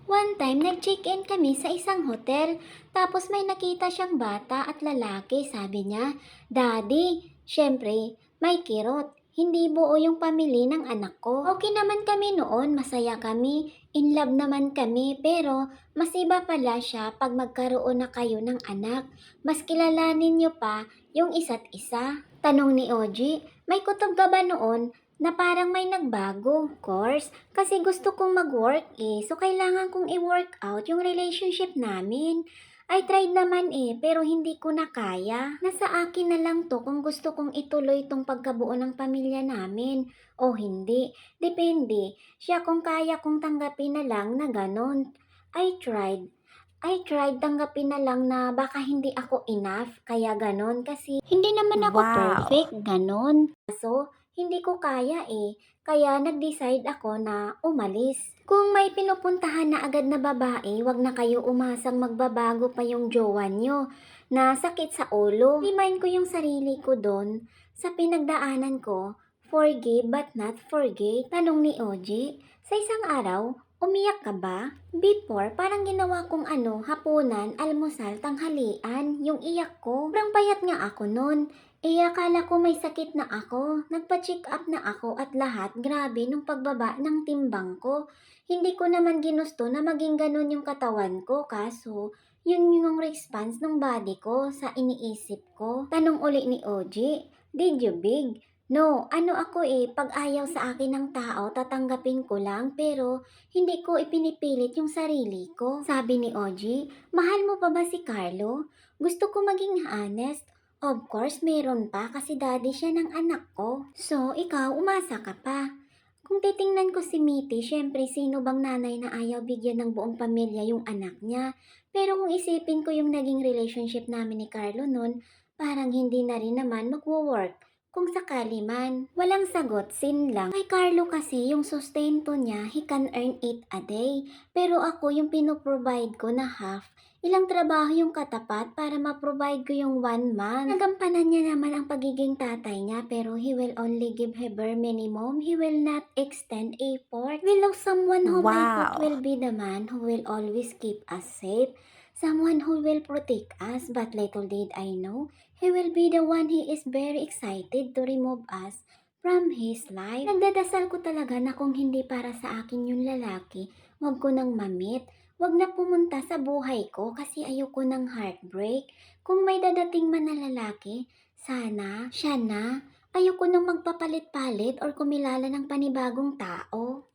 One time, nag-check-in kami sa isang hotel. Tapos may nakita siyang bata at lalaki. Sabi niya, Daddy, syempre, may kirot. Hindi buo yung pamilya ng anak ko. Okay naman kami noon, masaya kami, in love naman kami. Pero mas iba pala siya pag magkaroon na kayo ng anak. Mas kilalanin niyo pa yung isa't isa. Tanong ni Oji, may kutob ka ba noon na parang may nagbago? Course, kasi gusto kong mag-work so kailangan kong i-work out yung relationship namin. I tried naman pero hindi ko na kaya. Nasa akin na lang to kung gusto kong ituloy tong pagkabuo ng pamilya namin o hindi. Depende. Siya kung kaya kong tanggapin na lang na ganon. I tried. I tried tanggapin na lang na baka hindi ako enough, kaya ganon kasi hindi naman ako Wow! perfect, ganon. So, hindi ko kaya kaya nag-decide ako na umalis. Kung may pinupuntahan na agad na babae, wag na kayo umasang magbabago pa yung jowa nyo na sakit sa ulo. Remind ko yung sarili ko doon sa pinagdaanan ko, forgive but not forget. Tanong ni Oji, sa isang araw, umiyak ka ba? Before, parang ginawa kong hapunan, almusal, tanghalian, yung iyak ko. Sobrang payat nga ako nun. Akala ko may sakit na ako. Nagpa-check up na ako at lahat, grabe nung pagbaba ng timbang ko. Hindi ko naman ginusto na maging ganun yung katawan ko, kaso yun yung response ng body ko sa iniisip ko. Tanong uli ni Oji, did you big? No, ako pag ayaw sa akin ng tao, tatanggapin ko lang pero hindi ko ipinipilit yung sarili ko. Sabi ni Oji, mahal mo pa ba si Carlo? Gusto ko maging honest. Of course, meron pa kasi daddy siya ng anak ko. So, ikaw, umasa ka pa. Kung titingnan ko si Mitty, syempre sino bang nanay na ayaw bigyan ng buong pamilya yung anak niya. Pero kung isipin ko yung naging relationship namin ni Carlo noon, parang hindi na rin naman magwo-work. Kung sakali man, walang sagot, sin lang. Kay Carlo kasi yung sustento niya, he can earn it a day. Pero ako yung pinoprovide ko na half. Ilang trabaho yung katapat para ma-provide ko yung 1 month. Nagampanan niya naman ang pagiging tatay niya pero he will only give her bare minimum. He will not extend effort. We love someone whom I thought Wow! will be the man who will always keep us safe. Someone who will protect us, but little did I know, he will be the one he is very excited to remove us from his life. Nagdadasal ko talaga na kung hindi para sa akin yung lalaki, wag ko nang mamit. Wag na pumunta sa buhay ko kasi ayoko ng heartbreak. Kung may dadating man na lalaki, sana, siya na. Ayoko nang magpapalit-palit or kumilala ng panibagong tao.